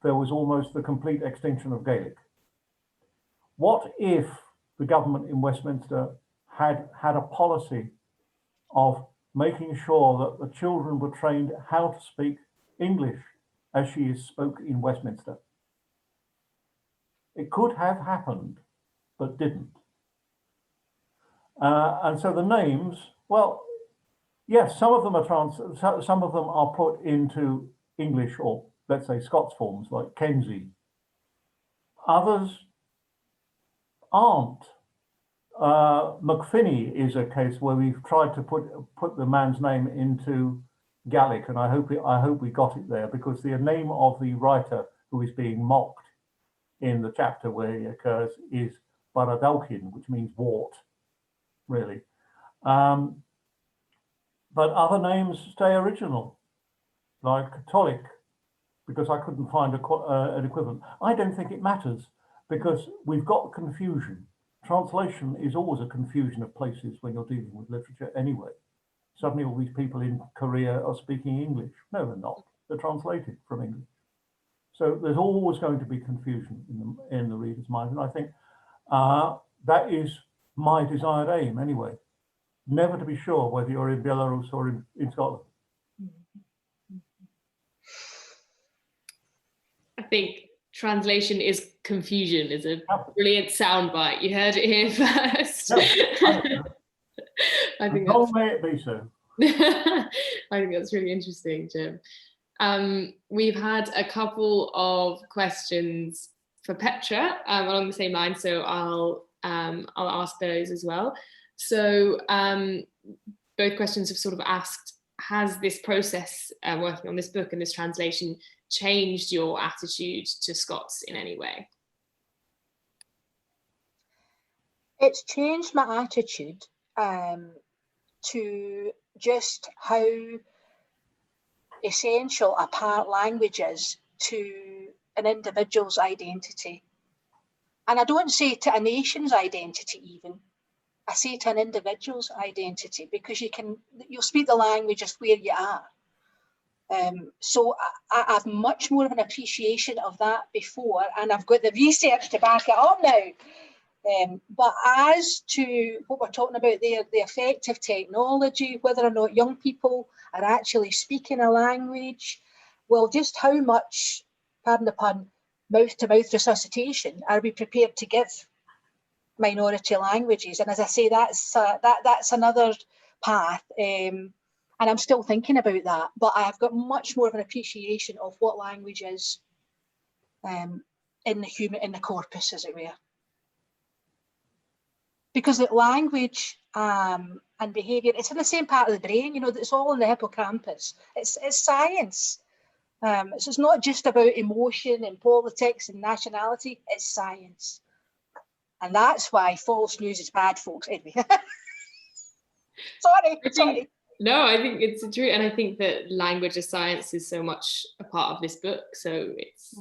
Speaker 3: there was almost the complete extinction of Gaelic. What if the government in Westminster had a policy of making sure that the children were trained how to speak English as she is spoke in Westminster? It could have happened, but didn't. And so the names, well, yes, some of them are put into English or let's say Scots forms like Kenzie. Others aren't. McPhinney is a case where we've tried to put the man's name into Gaelic, and I hope we got it there, because the name of the writer who is being mocked in the chapter where he occurs is Baradalkin, which means wart, really. But other names stay original, like Tolik, because I couldn't find an equivalent. I don't think it matters, because we've got confusion. Translation is always a confusion of places when you're dealing with literature anyway. Suddenly all these people in Korea are speaking English. No, they're not. They're translated from English. So there's always going to be confusion in the reader's mind. And I think that is my desired aim anyway. Never to be sure whether you're in Belarus or in Scotland.
Speaker 1: I think translation is confusion is a brilliant soundbite. You heard it here first. I think
Speaker 3: long may it be so.
Speaker 1: I think that's really interesting, Jim. We've had a couple of questions for Petra along the same line, so I'll ask those as well. So both questions have sort of asked, has this process working on this book and this translation changed your attitude to Scots in any way?
Speaker 4: It's changed my attitude to just how essential a part language is to an individual's identity. And I don't say to a nation's identity even, I say to an individual's identity, because you'll speak the language just where you are. So I have much more of an appreciation of that before, and I've got the research to back it up now. But as to what we're talking about there, the effect of technology, whether or not young people are actually speaking a language, well, just how much, pardon the pun, mouth-to-mouth resuscitation are we prepared to give minority languages? And as I say, that's another path. And I'm still thinking about that, but I've got much more of an appreciation of what language is in the corpus, as it were. Because language and behaviour, it's in the same part of the brain, you know, it's all in the hippocampus. It's science. It's not just about emotion and politics and nationality, it's science. And that's why false news is bad, folks. Anyway. Sorry.
Speaker 1: No, I think it's true, and I think that language as science is so much a part of this book, so it's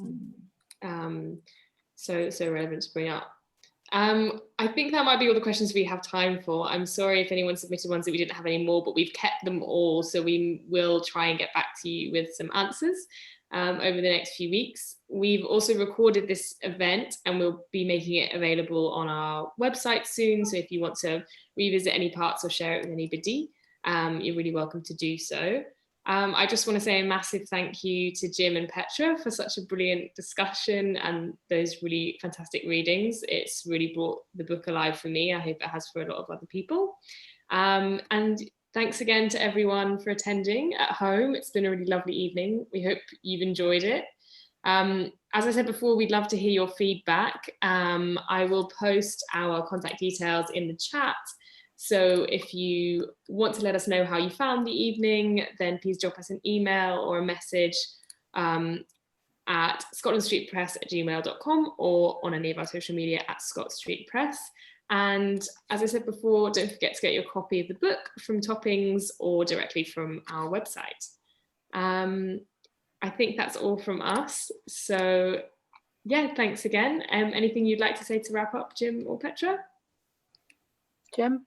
Speaker 1: so relevant to bring up. I think that might be all the questions we have time for. I'm sorry if anyone submitted ones that we didn't have any more, but we've kept them all, so we will try and get back to you with some answers over the next few weeks. We've also recorded this event and we'll be making it available on our website soon, so if you want to revisit any parts or share it with anybody, you're really welcome to do so. I just want to say a massive thank you to Jim and Petra for such a brilliant discussion and those really fantastic readings. It's really brought the book alive for me. I hope it has for a lot of other people. And thanks again to everyone for attending at home. It's been a really lovely evening. We hope you've enjoyed it. As I said before, we'd love to hear your feedback. I will post our contact details in the chat. So if you want to let us know how you found the evening, then please drop us an email or a message at scotlandstreetpress@gmail.com or on any of our social media at Scott Street Press. And as I said before, don't forget to get your copy of the book from Toppings or directly from our website. I think that's all from us. So Yeah, thanks again. Anything you'd like to say to wrap up, Jim or Petra?
Speaker 4: Jim?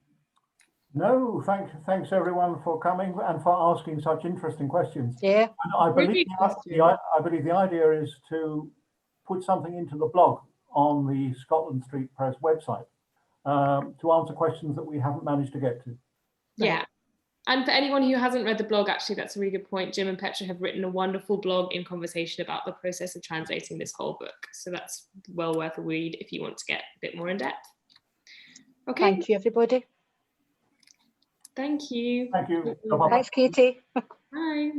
Speaker 3: No, thanks everyone for coming and for asking such interesting questions.
Speaker 4: Yeah.
Speaker 3: And I believe the idea is to put something into the blog on the Scotland Street Press website to answer questions that we haven't managed to get to.
Speaker 1: Yeah. And for anyone who hasn't read the blog, actually, that's a really good point. Jim and Petra have written a wonderful blog in conversation about the process of translating this whole book. So that's well worth a read if you want to get a bit more in depth. Okay.
Speaker 4: Thank you, everybody.
Speaker 1: Thank you.
Speaker 3: Thank you.
Speaker 4: Thanks, Katie.
Speaker 1: Bye.